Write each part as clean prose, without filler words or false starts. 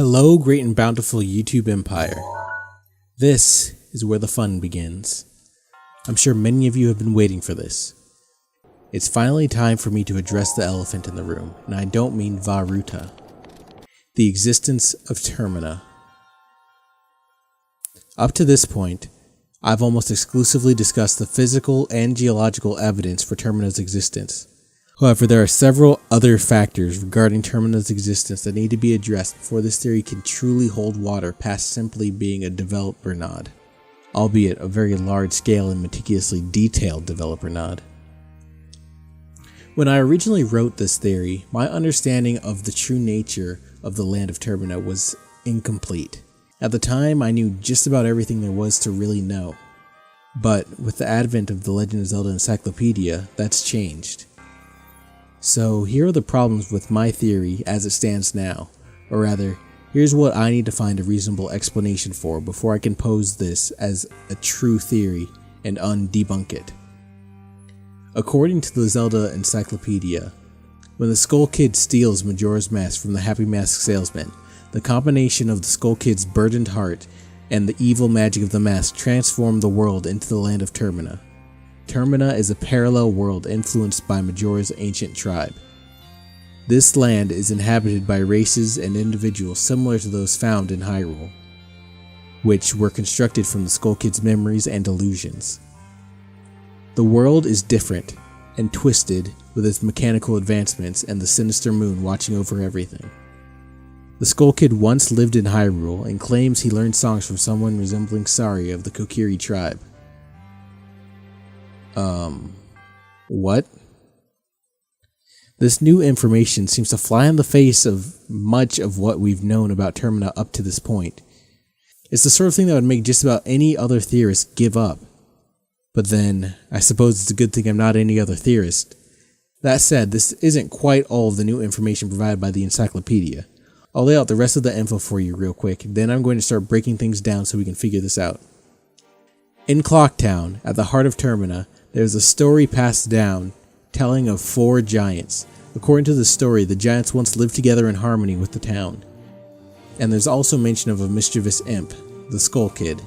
Hello, great and bountiful YouTube empire. This is where the fun begins. I'm sure many of you have been waiting for this. It's finally time for me to address the elephant in the room, and I don't mean Varuta. The existence of Termina. Up to this point, I've almost exclusively discussed the physical and geological evidence for Termina's existence. However, there are several other factors regarding Termina's existence that need to be addressed before this theory can truly hold water past simply being a developer nod, albeit a very large scale and meticulously detailed developer nod. When I originally wrote this theory, my understanding of the true nature of the land of Termina was incomplete. At the time, I knew just about everything there was to really know. But with the advent of the Legend of Zelda Encyclopedia, that's changed. So here are the problems with my theory as it stands now, or rather, here's what I need to find a reasonable explanation for before I can pose this as a true theory and undebunk it. According to the Zelda Encyclopedia, when the Skull Kid steals Majora's Mask from the Happy Mask salesman, the combination of the Skull Kid's burdened heart and the evil magic of the mask transform the world into the land of Termina. Termina is a parallel world influenced by Majora's ancient tribe. This land is inhabited by races and individuals similar to those found in Hyrule, which were constructed from the Skull Kid's memories and illusions. The world is different and twisted with its mechanical advancements and the sinister moon watching over everything. The Skull Kid once lived in Hyrule and claims he learned songs from someone resembling Sari of the Kokiri tribe. What? This new information seems to fly in the face of much of what we've known about Termina up to this point. It's the sort of thing that would make just about any other theorist give up. But then, I suppose it's a good thing I'm not any other theorist. That said, this isn't quite all of the new information provided by the encyclopedia. I'll lay out the rest of the info for you real quick, then I'm going to start breaking things down so we can figure this out. In Clocktown, at the heart of Termina, there's a story passed down telling of 4 giants. According to the story, the giants once lived together in harmony with the town. And there's also mention of a mischievous imp, the Skull Kid.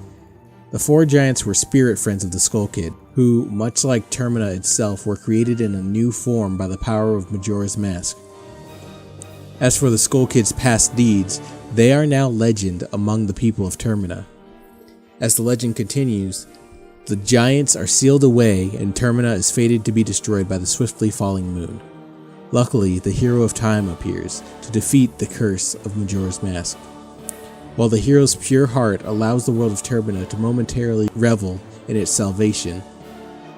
The 4 giants were spirit friends of the Skull Kid, who, much like Termina itself, were created in a new form by the power of Majora's Mask. As for the Skull Kid's past deeds, they are now legend among the people of Termina. As the legend continues, the giants are sealed away and Termina is fated to be destroyed by the swiftly falling moon. Luckily, the hero of time appears to defeat the curse of Majora's Mask. While the hero's pure heart allows the world of Termina to momentarily revel in its salvation,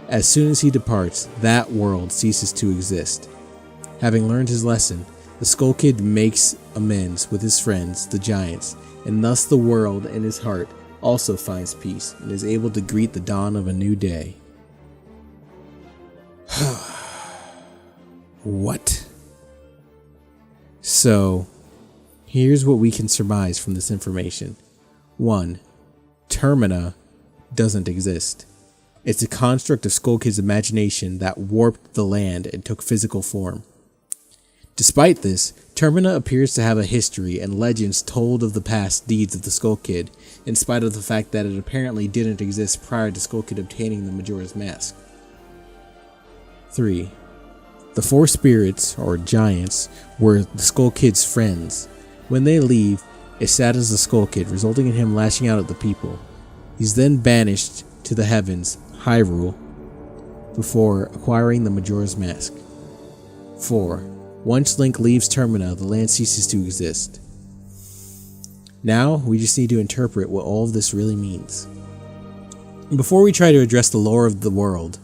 as soon as he departs, that world ceases to exist. Having learned his lesson, the Skull Kid makes amends with his friends, the giants, and thus the world in his heart also finds peace and is able to greet the dawn of a new day. What? So, here's what we can surmise from this information. 1. Termina doesn't exist. It's a construct of Skull Kid's imagination that warped the land and took physical form. Despite this, Termina appears to have a history and legends told of the past deeds of the Skull Kid, in spite of the fact that it apparently didn't exist prior to Skull Kid obtaining the Majora's Mask. 3. The 4 spirits, or giants, were the Skull Kid's friends. When they leave, it saddens the Skull Kid, resulting in him lashing out at the people. He's then banished to the heavens, Hyrule, before acquiring the Majora's Mask. 4. Once Link leaves Termina, the land ceases to exist. Now, we just need to interpret what all of this really means. Before we try to address the lore of the world,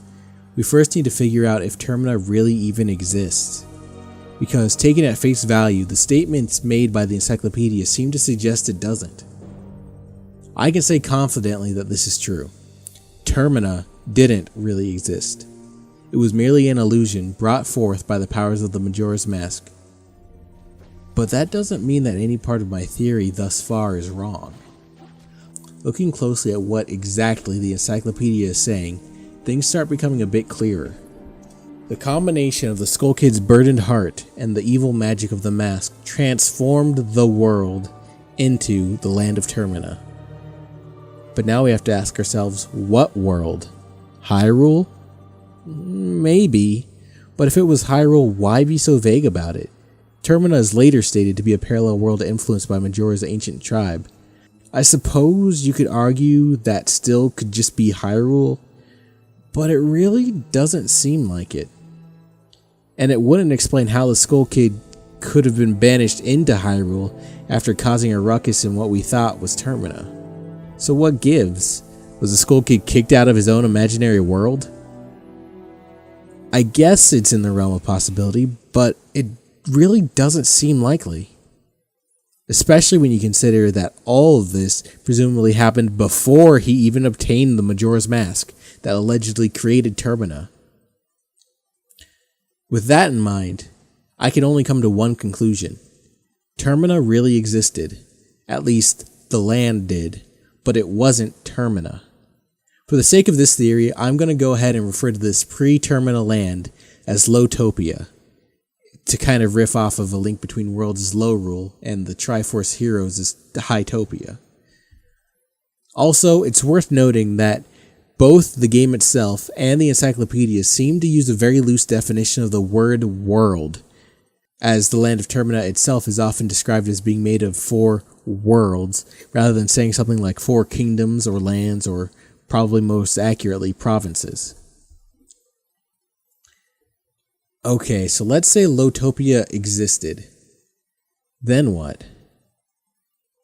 we first need to figure out if Termina really even exists. Because, taken at face value, the statements made by the encyclopedia seem to suggest it doesn't. I can say confidently that this is true. Termina didn't really exist. It was merely an illusion brought forth by the powers of the Majora's Mask. But that doesn't mean that any part of my theory thus far is wrong. Looking closely at what exactly the encyclopedia is saying, things start becoming a bit clearer. The combination of the Skull Kid's burdened heart and the evil magic of the mask transformed the world into the land of Termina. But now we have to ask ourselves, what world? Hyrule? Maybe, but if it was Hyrule, why be so vague about it? Termina is later stated to be a parallel world influenced by Majora's ancient tribe. I suppose you could argue that still could just be Hyrule, but it really doesn't seem like it. And it wouldn't explain how the Skull Kid could have been banished into Hyrule after causing a ruckus in what we thought was Termina. So what gives? Was the Skull Kid kicked out of his own imaginary world? I guess it's in the realm of possibility, but it really doesn't seem likely. Especially when you consider that all of this presumably happened before he even obtained the Majora's Mask that allegedly created Termina. With that in mind, I can only come to one conclusion. Termina really existed. At least, the land did. But it wasn't Termina. For the sake of this theory, I'm going to go ahead and refer to this pre-Termina land as Lowtopia, to kind of riff off of a link between Worlds' Lowrule and the Triforce Heroes' Hytopia. Also, it's worth noting that both the game itself and the encyclopedia seem to use a very loose definition of the word world, as the land of Termina itself is often described as being made of 4 worlds, rather than saying something like 4 kingdoms or lands, or probably most accurately, provinces. Okay, so let's say Lowtopia existed. Then what?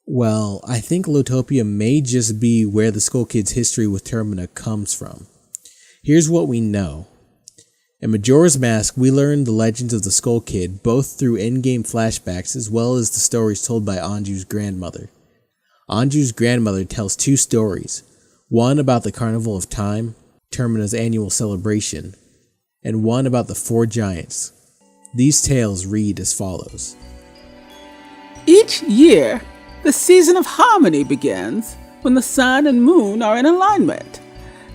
Well, I think Lowtopia may just be where the Skull Kid's history with Termina comes from. Here's what we know. In Majora's Mask, we learn the legends of the Skull Kid both through in-game flashbacks as well as the stories told by Anju's grandmother. Anju's grandmother tells 2 stories, one about the Carnival of Time, Termina's annual celebration, and one about the 4 giants. These tales read as follows. Each year, the season of harmony begins when the sun and moon are in alignment.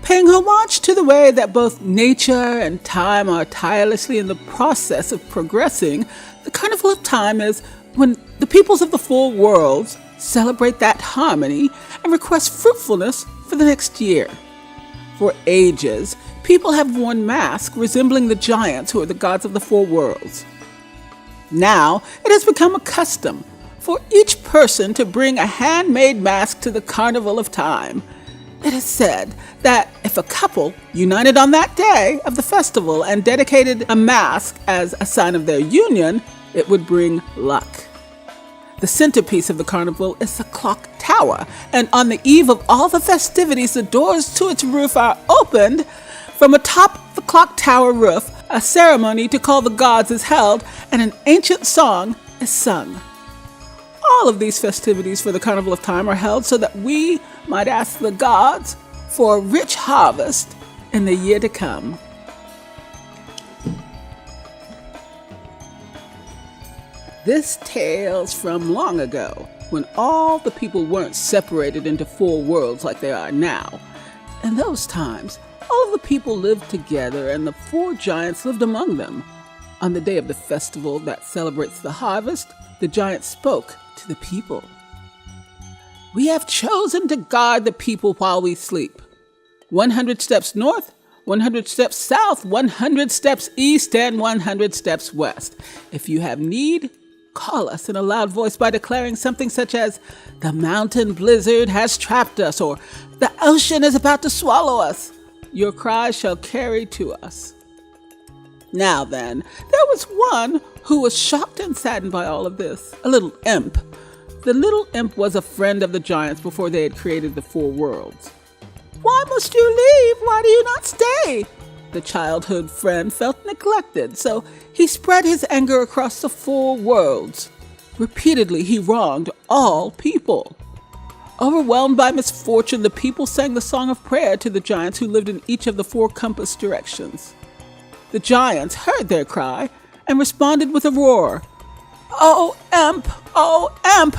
Paying homage to the way that both nature and time are tirelessly in the process of progressing, the Carnival of Time is when the peoples of the 4 worlds celebrate that harmony and request fruitfulness for the next year. For ages, people have worn masks resembling the giants who are the gods of the 4 worlds. Now, it has become a custom for each person to bring a handmade mask to the Carnival of Time. It is said that if a couple united on that day of the festival and dedicated a mask as a sign of their union, it would bring luck. The centerpiece of the carnival is the clock tower, and on the eve of all the festivities, the doors to its roof are opened. From atop the clock tower roof, a ceremony to call the gods is held, and an ancient song is sung. All of these festivities for the Carnival of Time are held so that we might ask the gods for a rich harvest in the year to come. This tales from long ago, when all the people weren't separated into 4 worlds like they are now. In those times, all of the people lived together and the 4 giants lived among them. On the day of the festival that celebrates the harvest, the giants spoke to the people. We have chosen to guard the people while we sleep. 100 steps north, 100 steps south, 100 steps east, and 100 steps west. If you have need, call us in a loud voice by declaring something such as, "The mountain blizzard has trapped us," or "The ocean is about to swallow us." Your cries shall carry to us. Now then, there was one who was shocked and saddened by all of this, a little imp. The little imp was a friend of the giants before they had created the 4 worlds. "Why must you leave? Why do you not stay?" The childhood friend felt neglected, so he spread his anger across the 4 worlds. Repeatedly, he wronged all people. Overwhelmed by misfortune, the people sang the song of prayer to the giants who lived in each of the 4 compass directions. The giants heard their cry and responded with a roar. "Oh, imp! Oh, imp!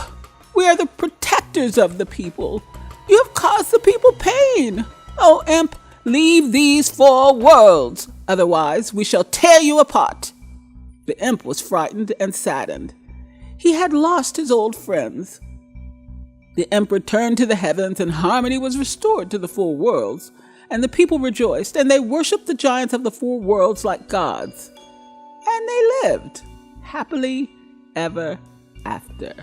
We are the protectors of the people. You have caused the people pain. Oh, imp, leave these 4 worlds. Otherwise, we shall tear you apart." The imp was frightened and saddened. He had lost his old friends. The emperor turned to the heavens, and harmony was restored to the four worlds. And the people rejoiced, and they worshipped the giants of the four worlds like gods. And they lived happily ever after.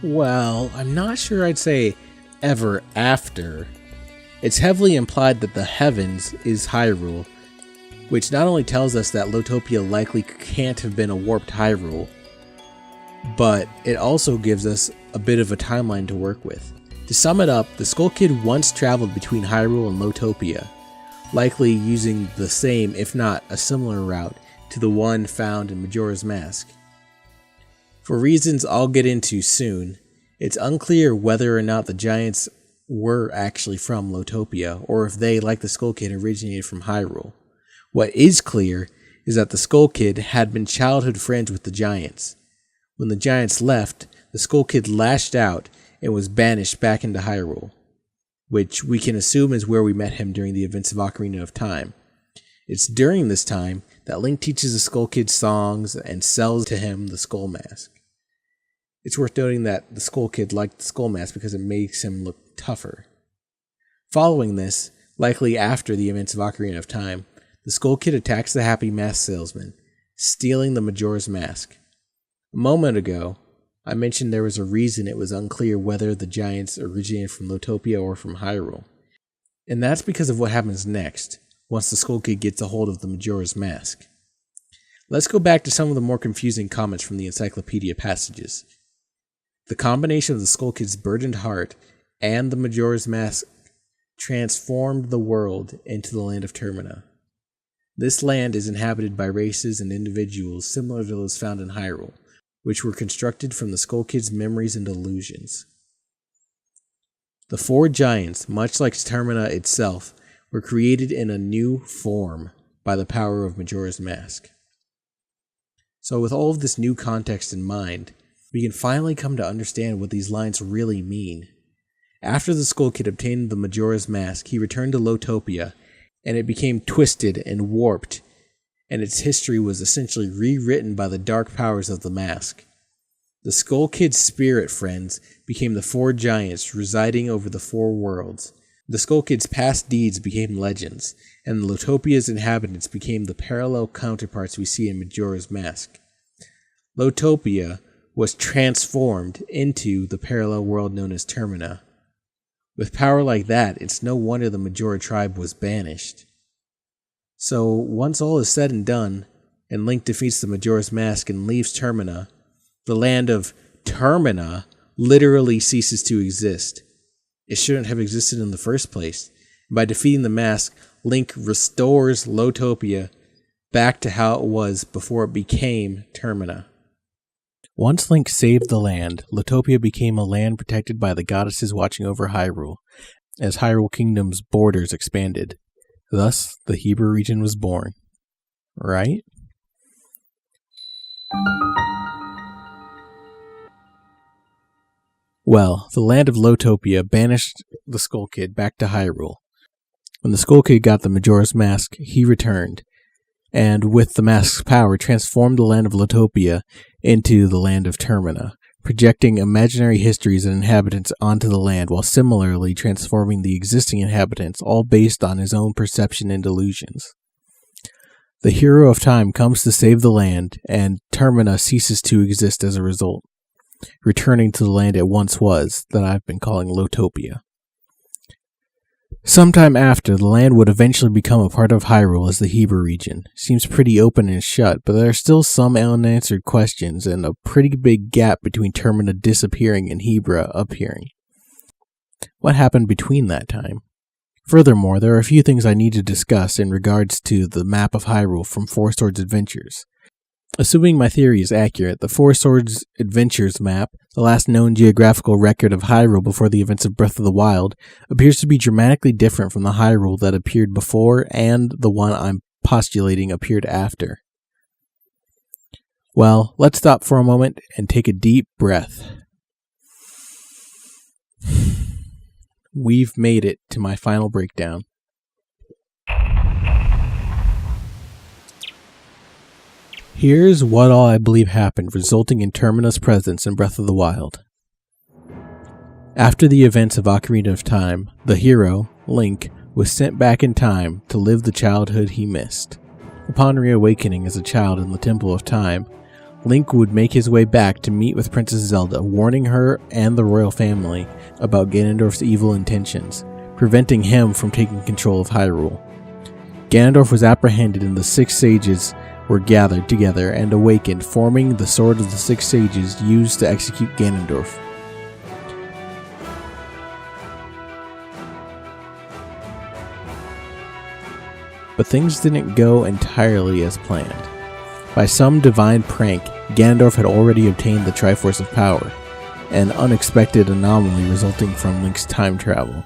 Well, I'm not sure I'd say ever after. It's heavily implied that the heavens is Hyrule, which not only tells us that Lotopia likely can't have been a warped Hyrule, but it also gives us a bit of a timeline to work with. To sum it up, the Skull Kid once traveled between Hyrule and Lotopia, likely using the same, if not a similar route, to the one found in Majora's Mask. For reasons I'll get into soon, it's unclear whether or not the giants were actually from Lotopia, or if they, like the Skull Kid, originated from Hyrule. What is clear is that the Skull Kid had been childhood friends with the giants. When the giants left, the Skull Kid lashed out and was banished back into Hyrule, which we can assume is where we met him during the events of Ocarina of Time. It's during this time that Link teaches the Skull Kid songs and sells to him the Skull Mask. It's worth noting that the Skull Kid liked the Skull Mask because it makes him look tougher. Following this, likely after the events of Ocarina of Time, the Skull Kid attacks the Happy Mask Salesman, stealing the Majora's Mask. A moment ago, I mentioned there was a reason it was unclear whether the giants originated from Lotopia or from Hyrule. And that's because of what happens next, once the Skull Kid gets a hold of the Majora's Mask. Let's go back to some of the more confusing comments from the encyclopedia passages. The combination of the Skull Kid's burdened heart and the Majora's Mask transformed the world into the land of Termina. This land is inhabited by races and individuals similar to those found in Hyrule, which were constructed from the Skull Kid's memories and illusions. The four giants, much like Termina itself, were created in a new form by the power of Majora's Mask. So with all of this new context in mind, we can finally come to understand what these lines really mean. After the Skull Kid obtained the Majora's Mask, he returned to Lotopia, and it became twisted and warped, and its history was essentially rewritten by the dark powers of the mask. The Skull Kid's spirit friends became the four giants residing over the four worlds. The Skull Kid's past deeds became legends, and Lotopia's inhabitants became the parallel counterparts we see in Majora's Mask. Lotopia was transformed into the parallel world known as Termina. With power like that, it's no wonder the Majora tribe was banished. So, once all is said and done, and Link defeats the Majora's Mask and leaves Termina, the land of Termina literally ceases to exist. It shouldn't have existed in the first place. And by defeating the mask, Link restores Lotopia back to how it was before it became Termina. Once Link saved the land, Lotopia became a land protected by the goddesses watching over Hyrule, as Hyrule Kingdom's borders expanded. Thus, the Hebrew region was born. Right? Well, the land of Lotopia banished the Skull Kid back to Hyrule. When the Skull Kid got the Majora's Mask, he returned, and with the mask's power transformed the land of Lotopia into the land of Termina, projecting imaginary histories and inhabitants onto the land while similarly transforming the existing inhabitants, all based on his own perception and delusions. The hero of time comes to save the land, and Termina ceases to exist as a result, returning to the land it once was, that I've been calling Lotopia. Sometime after, the land would eventually become a part of Hyrule as the Hebrew region. Seems pretty open and shut, but there are still some unanswered questions and a pretty big gap between Termina disappearing and Hebra appearing. What happened between that time? Furthermore, there are a few things I need to discuss in regards to the map of Hyrule from Four Swords Adventures. Assuming my theory is accurate, the Four Swords Adventures map, the last known geographical record of Hyrule before the events of Breath of the Wild, appears to be dramatically different from the Hyrule that appeared before and the one I'm postulating appeared after. Well, let's stop for a moment and take a deep breath. We've made it to my final breakdown. Here's what all I believe happened, resulting in Termina's presence in Breath of the Wild. After the events of Ocarina of Time, the hero, Link, was sent back in time to live the childhood he missed. Upon reawakening as a child in the Temple of Time, Link would make his way back to meet with Princess Zelda, warning her and the royal family about Ganondorf's evil intentions, preventing him from taking control of Hyrule. Ganondorf was apprehended and the 6 sages were gathered together and awakened, forming the Sword of the 6 Sages used to execute Ganondorf. But things didn't go entirely as planned. By some divine prank, Ganondorf had already obtained the Triforce of Power, an unexpected anomaly resulting from Link's time travel,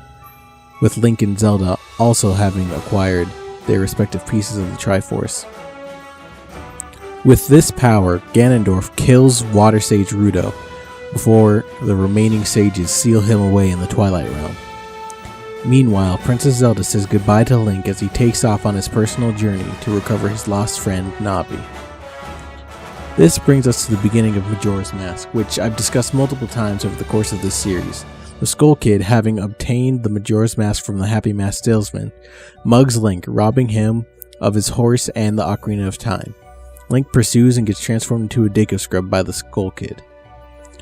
with Link and Zelda also having acquired their respective pieces of the Triforce. With this power, Ganondorf kills Water Sage Ruto before the remaining sages seal him away in the Twilight Realm. Meanwhile, Princess Zelda says goodbye to Link as he takes off on his personal journey to recover his lost friend, Navi. This brings us to the beginning of Majora's Mask, which I've discussed multiple times over the course of this series. The Skull Kid, having obtained the Majora's Mask from the Happy Mask salesman, mugs Link, robbing him of his horse and the Ocarina of Time. Link pursues and gets transformed into a Deku Scrub by the Skull Kid.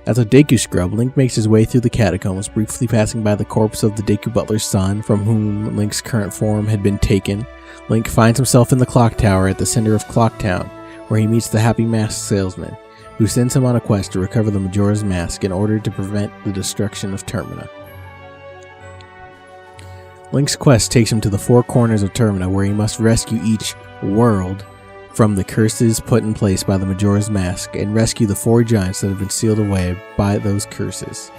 As a Deku Scrub, Link makes his way through the catacombs, briefly passing by the corpse of the Deku Butler's son, from whom Link's current form had been taken. Link finds himself in the clock tower at the center of Clock Town, where he meets the Happy Mask salesman, who sends him on a quest to recover the Majora's Mask in order to prevent the destruction of Termina. Link's quest takes him to the 4 corners of Termina, where he must rescue each world from the curses put in place by the Majora's Mask and rescue the 4 giants that have been sealed away by those curses.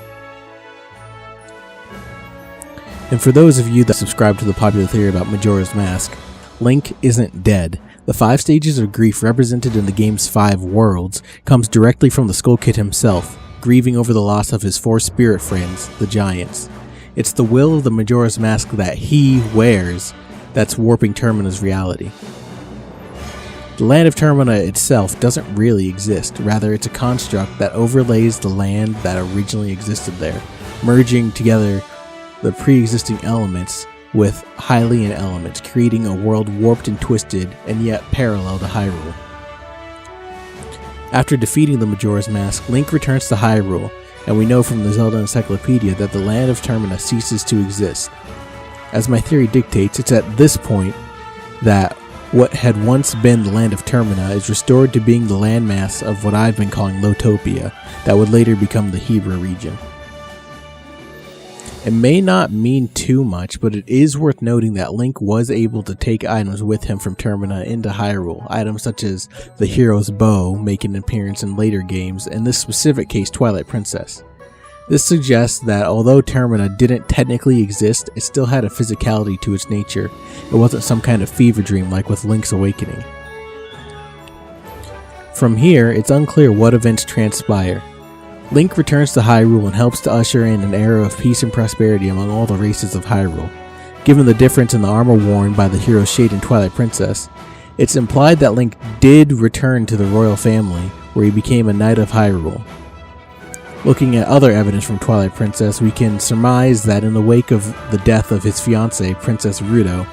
And for those of you that subscribe to the popular theory about Majora's Mask, Link isn't dead. The 5 stages of grief represented in the game's 5 worlds comes directly from the Skull Kid himself, grieving over the loss of his 4 spirit friends, the giants. It's the will of the Majora's Mask that he wears that's warping Termina's reality. The land of Termina itself doesn't really exist, rather it's a construct that overlays the land that originally existed there, merging together the pre-existing elements with Hylian elements, creating a world warped and twisted and yet parallel to Hyrule. After defeating the Majora's Mask, Link returns to Hyrule, and we know from the Zelda Encyclopedia that the land of Termina ceases to exist. As my theory dictates, it's at this point that what had once been the land of Termina is restored to being the landmass of what I've been calling Lotopia, that would later become the Hebra region. It may not mean too much, but it is worth noting that Link was able to take items with him from Termina into Hyrule, items such as the hero's bow making an appearance in later games, in this specific case Twilight Princess. This suggests that although Termina didn't technically exist, it still had a physicality to its nature. It wasn't some kind of fever dream like with Link's awakening. From here, it's unclear what events transpire. Link returns to Hyrule and helps to usher in an era of peace and prosperity among all the races of Hyrule. Given the difference in the armor worn by the hero's Shade and Twilight Princess, it's implied that Link did return to the royal family, where he became a Knight of Hyrule. Looking at other evidence from Twilight Princess, we can surmise that in the wake of the death of his fiancée, Princess Ruto,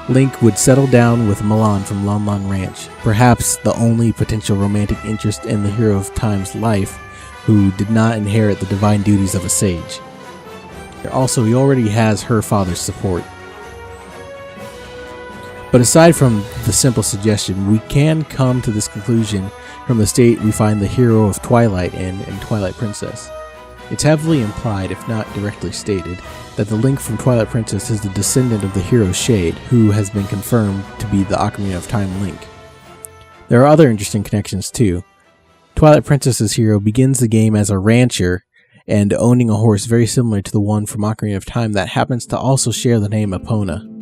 Link would settle down with Milan from Lon Lon Ranch, perhaps the only potential romantic interest in the hero of Time's life, who did not inherit the divine duties of a sage. Also, he already has her father's support. But aside from the simple suggestion, we can come to this conclusion from the state we find the hero of Twilight in Twilight Princess. It's heavily implied, if not directly stated, that the Link from Twilight Princess is the descendant of the hero Shade, who has been confirmed to be the Ocarina of Time Link. There are other interesting connections too. Twilight Princess's hero begins the game as a rancher and owning a horse very similar to the one from Ocarina of Time that happens to also share the name Epona.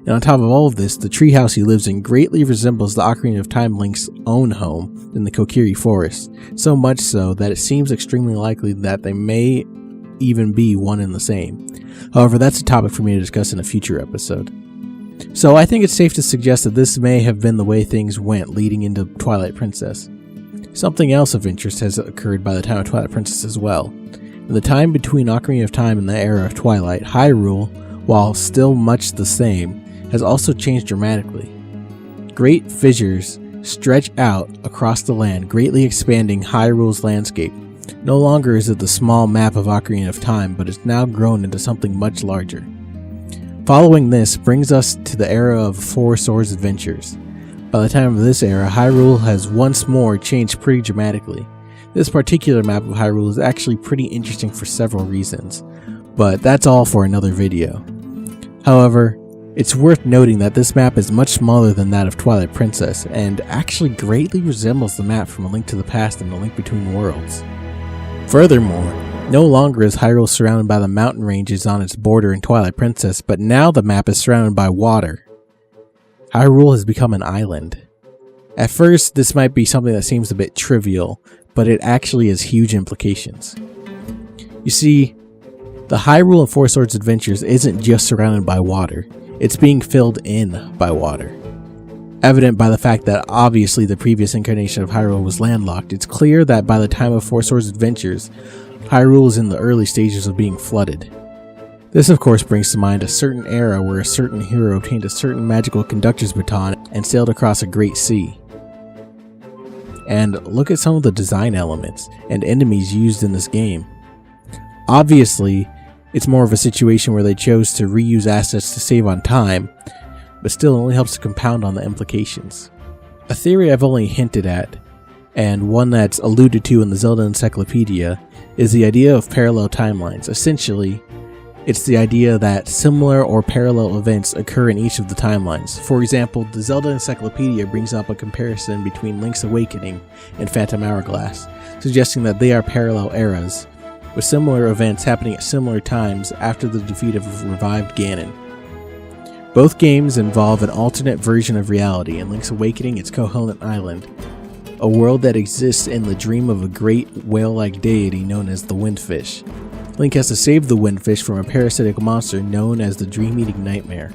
And on top of all of this, the treehouse he lives in greatly resembles the Ocarina of Time Link's own home in the Kokiri Forest, so much so that it seems extremely likely that they may even be one and the same. However, that's a topic for me to discuss in a future episode. So I think it's safe to suggest that this may have been the way things went leading into Twilight Princess. Something else of interest has occurred by the time of Twilight Princess as well. In the time between Ocarina of Time and the era of Twilight, Hyrule, while still much the same, has also changed dramatically. Great fissures stretch out across the land, greatly expanding Hyrule's landscape. No longer is it the small map of Ocarina of Time, but it's now grown into something much larger. Following this brings us to the era of Four Swords adventures. By the time of this era, Hyrule has once more changed pretty dramatically. This particular map of Hyrule is actually pretty interesting for several reasons, but that's all for another video. However, it's worth noting that this map is much smaller than that of Twilight Princess, and actually greatly resembles the map from A Link to the Past and A Link Between Worlds. Furthermore, no longer is Hyrule surrounded by the mountain ranges on its border in Twilight Princess, but now the map is surrounded by water. Hyrule has become an island. At first, this might be something that seems a bit trivial, but it actually has huge implications. You see, the Hyrule and Four Swords Adventures isn't just surrounded by water, it's being filled in by water. Evident by the fact that obviously the previous incarnation of Hyrule was landlocked, it's clear that by the time of Four Swords Adventures, Hyrule is in the early stages of being flooded. This of course brings to mind a certain era where a certain hero obtained a certain magical conductor's baton and sailed across a great sea. And look at some of the design elements and enemies used in this game. Obviously, it's more of a situation where they chose to reuse assets to save on time, but still it only helps to compound on the implications. A theory I've only hinted at, and one that's alluded to in the Zelda Encyclopedia, is the idea of parallel timelines. Essentially, it's the idea that similar or parallel events occur in each of the timelines. For example, the Zelda Encyclopedia brings up a comparison between Link's Awakening and Phantom Hourglass, suggesting that they are parallel eras, with similar events happening at similar times after the defeat of revived Ganon. Both games involve an alternate version of reality. In Link's Awakening, it's Koholint Island, a world that exists in the dream of a great whale-like deity known as the Windfish. Link has to save the Windfish from a parasitic monster known as the Dream-Eating Nightmare.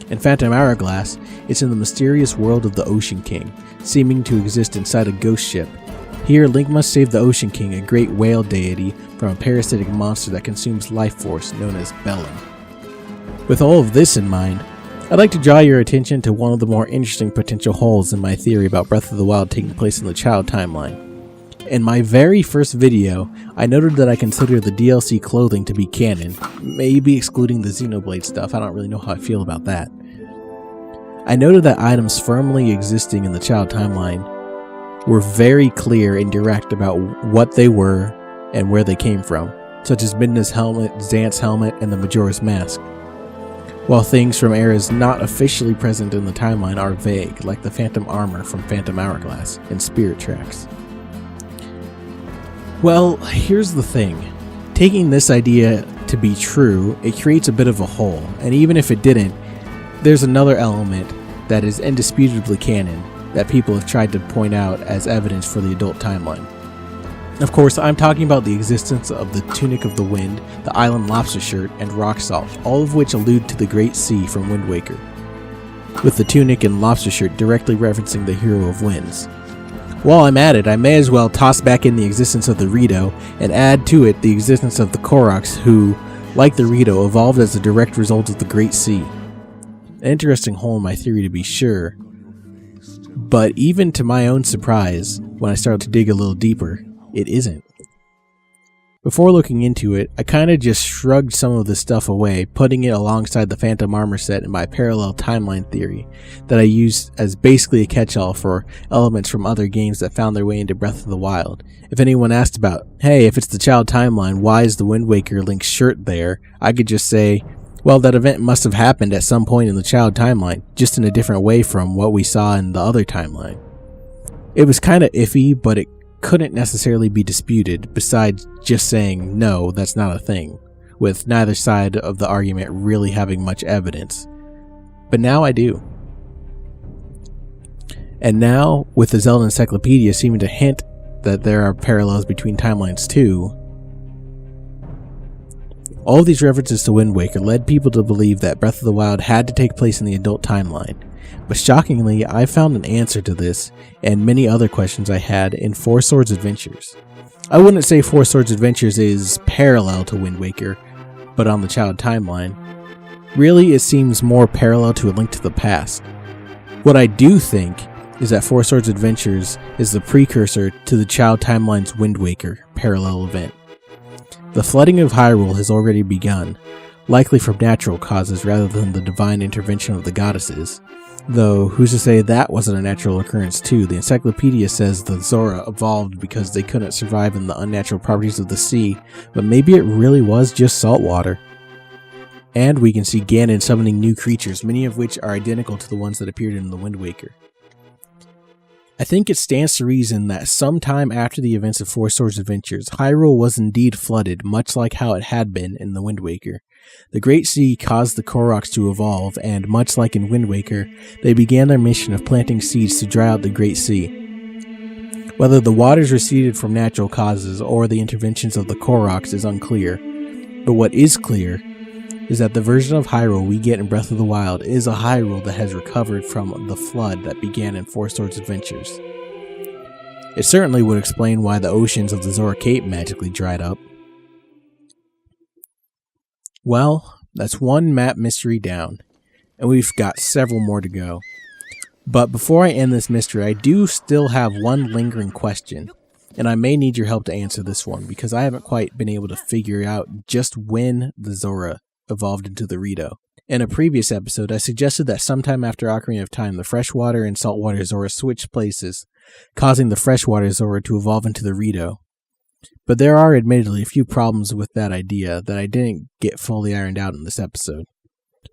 In Phantom Hourglass, it's in the mysterious world of the Ocean King, seeming to exist inside a ghost ship. Here, Link must save the Ocean King, a great whale deity, from a parasitic monster that consumes life force known as Bellum. With all of this in mind, I'd like to draw your attention to one of the more interesting potential holes in my theory about Breath of the Wild taking place in the child timeline. In my very first video, I noted that I consider the DLC clothing to be canon, maybe excluding the Xenoblade stuff. I don't really know how I feel about that. I noted that items firmly existing in the child timeline were very clear and direct about what they were and where they came from, such as Midna's helmet, Xant's helmet, and the Majora's mask. While things from eras not officially present in the timeline are vague, like the Phantom Armor from Phantom Hourglass and Spirit Tracks. Well, here's the thing. Taking this idea to be true, it creates a bit of a hole, and even if it didn't, there's another element that is indisputably canon that people have tried to point out as evidence for the adult timeline. Of course, I'm talking about the existence of the Tunic of the Wind, the Island Lobster Shirt, and Rock Salt, all of which allude to the Great Sea from Wind Waker, with the Tunic and Lobster Shirt directly referencing the Hero of Winds. While I'm at it, I may as well toss back in the existence of the Rito, and add to it the existence of the Koroks, who, like the Rito, evolved as a direct result of the Great Sea. An interesting hole in my theory to be sure, but even to my own surprise, when I started to dig a little deeper, it isn't. Before looking into it, I kinda just shrugged some of this stuff away, putting it alongside the Phantom Armor set in my parallel timeline theory that I used as basically a catch-all for elements from other games that found their way into Breath of the Wild. If anyone asked about, hey, if it's the child timeline, why is the Wind Waker Link's shirt there? I could just say, well, that event must have happened at some point in the child timeline, just in a different way from what we saw in the other timeline. It was kinda iffy, but it couldn't necessarily be disputed, besides just saying, no, that's not a thing, with neither side of the argument really having much evidence. But now I do. And now, with the Zelda Encyclopedia seeming to hint that there are parallels between timelines too, All of these references to Wind Waker led people to believe that Breath of the Wild had to take place in the adult timeline, but shockingly, I found an answer to this and many other questions I had in Four Swords Adventures. I wouldn't say Four Swords Adventures is parallel to Wind Waker, but on the child timeline. Really, it seems more parallel to A Link to the Past. What I do think is that Four Swords Adventures is the precursor to the child timeline's Wind Waker parallel event. The flooding of Hyrule has already begun, likely from natural causes rather than the divine intervention of the goddesses. Though, who's to say that wasn't a natural occurrence too? The encyclopedia says the Zora evolved because they couldn't survive in the unnatural properties of the sea, but maybe it really was just salt water. And we can see Ganon summoning new creatures, many of which are identical to the ones that appeared in the Wind Waker. I think it stands to reason that sometime after the events of Four Swords Adventures, Hyrule was indeed flooded, much like how it had been in the Wind Waker. The Great Sea caused the Koroks to evolve, and much like in Wind Waker, they began their mission of planting seeds to dry out the Great Sea. Whether the waters receded from natural causes or the interventions of the Koroks is unclear, but what is clear is that the version of Hyrule we get in Breath of the Wild is a Hyrule that has recovered from the flood that began in Four Swords Adventures. It certainly would explain why the oceans of the Zora Cape magically dried up. Well, that's one map mystery down, and we've got several more to go. But before I end this mystery, I do still have one lingering question, and I may need your help to answer this one, because I haven't quite been able to figure out just when the Zora evolved into the Rito. In a previous episode, I suggested that sometime after Ocarina of Time, the freshwater and saltwater Zora switched places, causing the freshwater Zora to evolve into the Rito. But there are admittedly a few problems with that idea that I didn't get fully ironed out in this episode.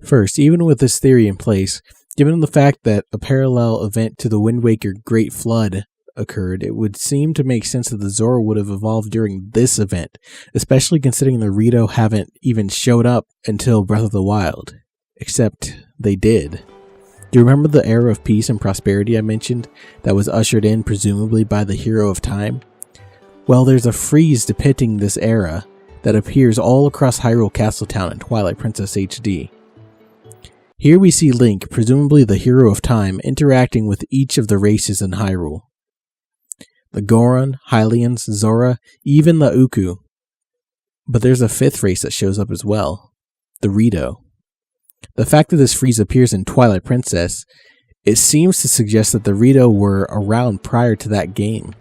First, even with this theory in place, given the fact that a parallel event to the Wind Waker Great Flood occurred, it would seem to make sense that the Zora would have evolved during this event, especially considering the Rito haven't even showed up until Breath of the Wild. Except they did. Do you remember the era of peace and prosperity I mentioned that was ushered in presumably by the Hero of Time? Well, there's a frieze depicting this era that appears all across Hyrule Castletown in Twilight Princess HD. Here we see Link, presumably the Hero of Time, interacting with each of the races in Hyrule. The Goron, Hylians, Zora, even the Uku. But there's a fifth race that shows up as well, the Rito. The fact that this frieze appears in Twilight Princess, it seems to suggest that the Rito were around prior to that game.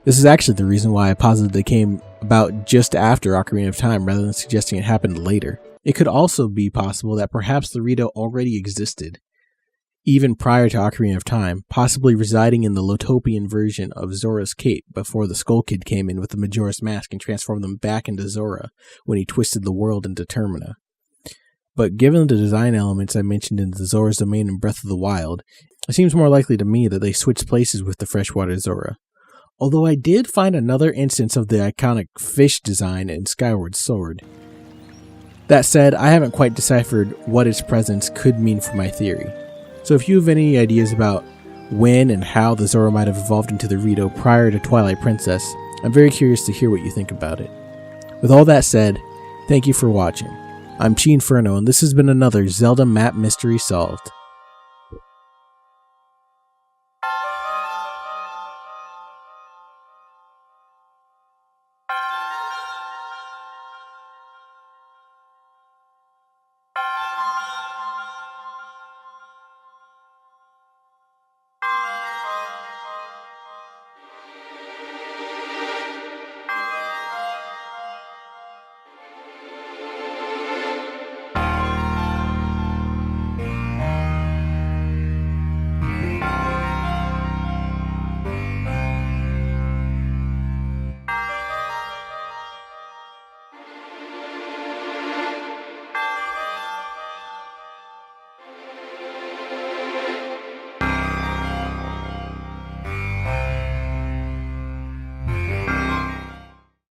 This is actually the reason why I posited they came about just after Ocarina of Time rather than suggesting it happened later. It could also be possible that perhaps the Rito already existed, even prior to Ocarina of Time, possibly residing in the Lotopian version of Zora's Cape before the Skull Kid came in with the Majora's Mask and transformed them back into Zora when he twisted the world into Termina. But given the design elements I mentioned in the Zora's Domain in Breath of the Wild, it seems more likely to me that they switched places with the freshwater Zora. Although I did find another instance of the iconic fish design in Skyward Sword. That said, I haven't quite deciphered what its presence could mean for my theory. So if you have any ideas about when and how the Zora might have evolved into the Rito prior to Twilight Princess, I'm very curious to hear what you think about it. With all that said, thank you for watching. I'm Chiin Ferno, and this has been another Zelda Map Mystery Solved.